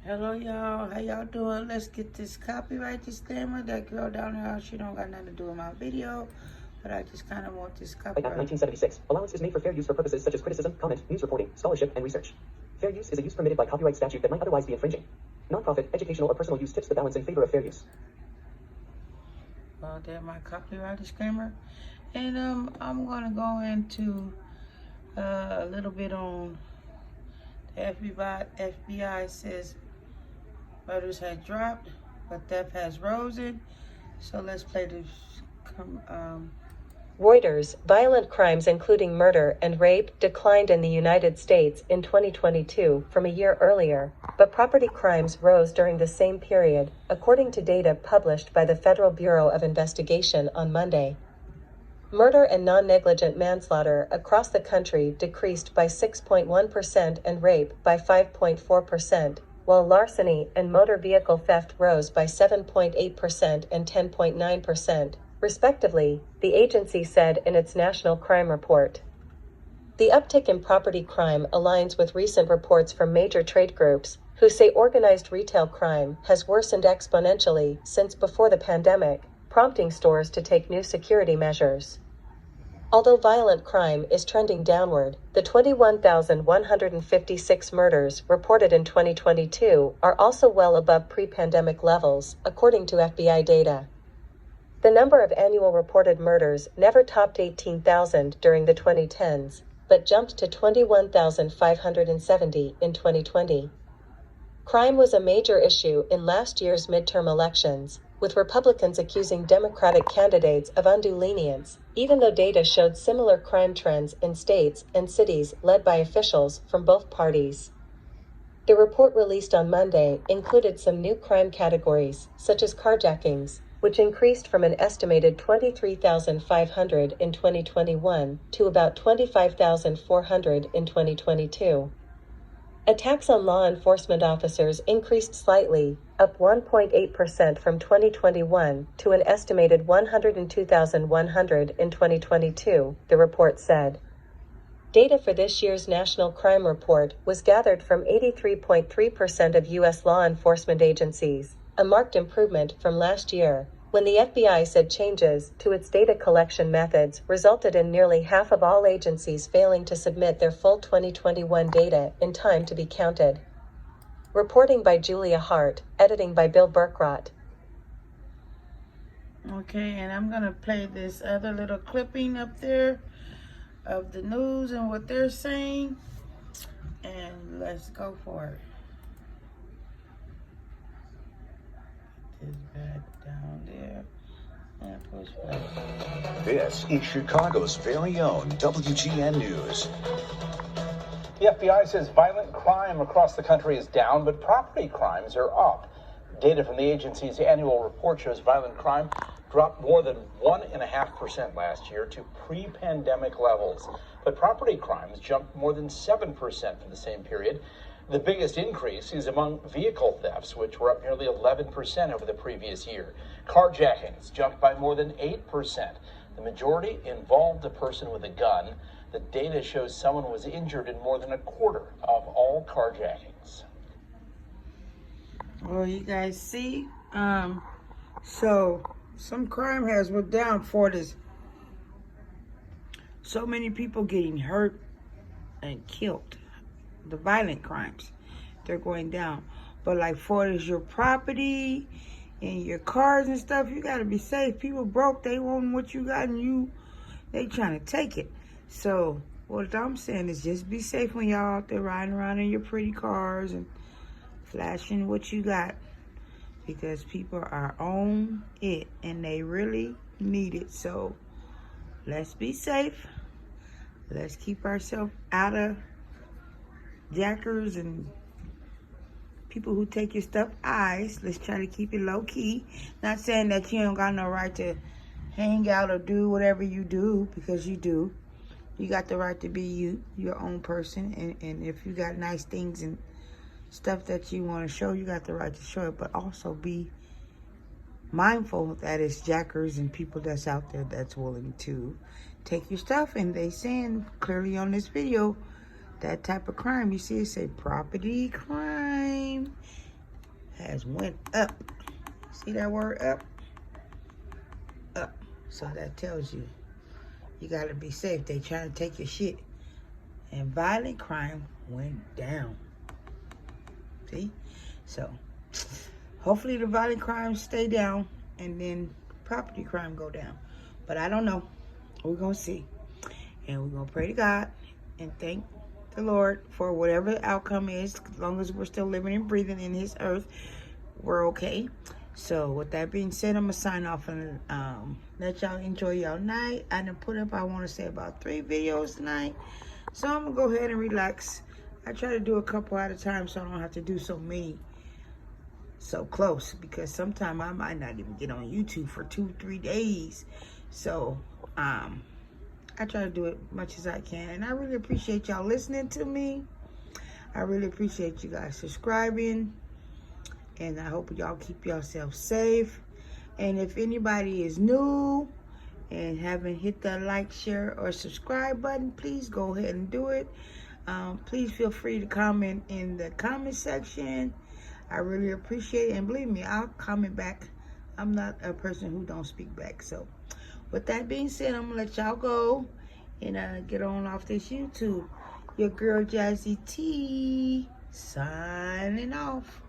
Hello, y'all. How y'all doing? Let's get this copyright disclaimer. That girl down there, she don't got nothing to do with my video, but I just kind of want this copyright. 1976. Allowance is made for fair use for purposes such as criticism, comment, news reporting, scholarship, and research. Fair use is a use permitted by copyright statute that might otherwise be infringing. Nonprofit, educational, or personal use tips the balance in favor of fair use. Well, there's my copyright disclaimer. And I'm going to go into a little bit on the FBI says murders had dropped, but theft has risen. So let's play this. Reuters, violent crimes including murder and rape declined in the United States in 2022 from a year earlier, but property crimes rose during the same period, according to data published by the Federal Bureau of Investigation on Monday. Murder and non-negligent manslaughter across the country decreased by 6.1% and rape by 5.4%, while larceny and motor vehicle theft rose by 7.8% and 10.9%, respectively, the agency said in its National Crime Report. The uptick in property crime aligns with recent reports from major trade groups, who say organized retail crime has worsened exponentially since before the pandemic, prompting stores to take new security measures. Although violent crime is trending downward, the 21,156 murders reported in 2022 are also well above pre-pandemic levels, according to FBI data. The number of annual reported murders never topped 18,000 during the 2010s, but jumped to 21,570 in 2020. Crime was a major issue in last year's midterm elections, with Republicans accusing Democratic candidates of undue lenience, even though data showed similar crime trends in states and cities led by officials from both parties. The report released on Monday included some new crime categories, such as carjackings, which increased from an estimated 23,500 in 2021 to about 25,400 in 2022. Attacks on law enforcement officers increased slightly, up 1.8% from 2021 to an estimated 102,100 in 2022, the report said. Data for this year's National Crime Report was gathered from 83.3% of U.S. law enforcement agencies, a marked improvement from last year, when the FBI said changes to its data collection methods resulted in nearly half of all agencies failing to submit their full 2021 data in time to be counted. Reporting by Julia Hart, editing by Bill Burkrot. Okay, and I'm going to play this other little clipping up there of the news and what they're saying. And let's go for it. This back down there and push play. This is Chicago's very own WGN News. The FBI says violent crime across the country is down, but property crimes are up. Data from the agency's annual report shows violent crime dropped more than 1.5% last year to pre-pandemic levels. But property crimes jumped more than 7% for the same period. The biggest increase is among vehicle thefts, which were up nearly 11% over the previous year. Carjackings jumped by more than 8%. The majority involved a person with a gun. The data shows someone was injured in more than a quarter of all carjackings. Well, you guys see, so some crime has went down for this. So many people getting hurt and killed. The violent crimes, they're going down. But like for this, your property and your cars and stuff, you gotta be safe. People broke, they want what you got, and they trying to take it. So what I'm saying is just be safe when y'all out there riding around in your pretty cars and flashing what you got, because people are on it and they really need it. So let's be safe. Let's keep ourselves out of jackers and people who take your stuff eyes. Let's try to keep it low key. Not saying that you don't got no right to hang out or do whatever you do, because you do. You got the right to be you, your own person. And if you got nice things and stuff that you want to show, you got the right to show it. But also be mindful that it's jackers and people that's out there that's willing to take your stuff. And they saying clearly on this video, that type of crime, you see it say property crime has went up. See that word up? Up. So that tells you got to be safe. They trying to take your shit. And violent crime went down. See? So hopefully the violent crimes stay down and then property crime go down. But I don't know. We're going to see. And we're going to pray to God and thank the Lord for whatever the outcome is. As long as we're still living and breathing in his earth, we're okay. So with that being said, I'm going to sign off and let y'all enjoy y'all night. I done put up, I want to say, about 3 videos tonight. So I'm going to go ahead and relax. I try to do a couple at a time so I don't have to do so many so close. Because sometimes I might not even get on YouTube for 2-3 days. So I try to do it much as I can. And I really appreciate y'all listening to me. I really appreciate you guys subscribing. And I hope y'all keep yourself safe. And if anybody is new and haven't hit that like, share, or subscribe button, please go ahead and do it. Please feel free to comment in the comment section. I really appreciate it. And believe me, I'll comment back. I'm not a person who don't speak back. So with that being said, I'm going to let y'all go and get on off this YouTube. Your girl Jazzy T signing off.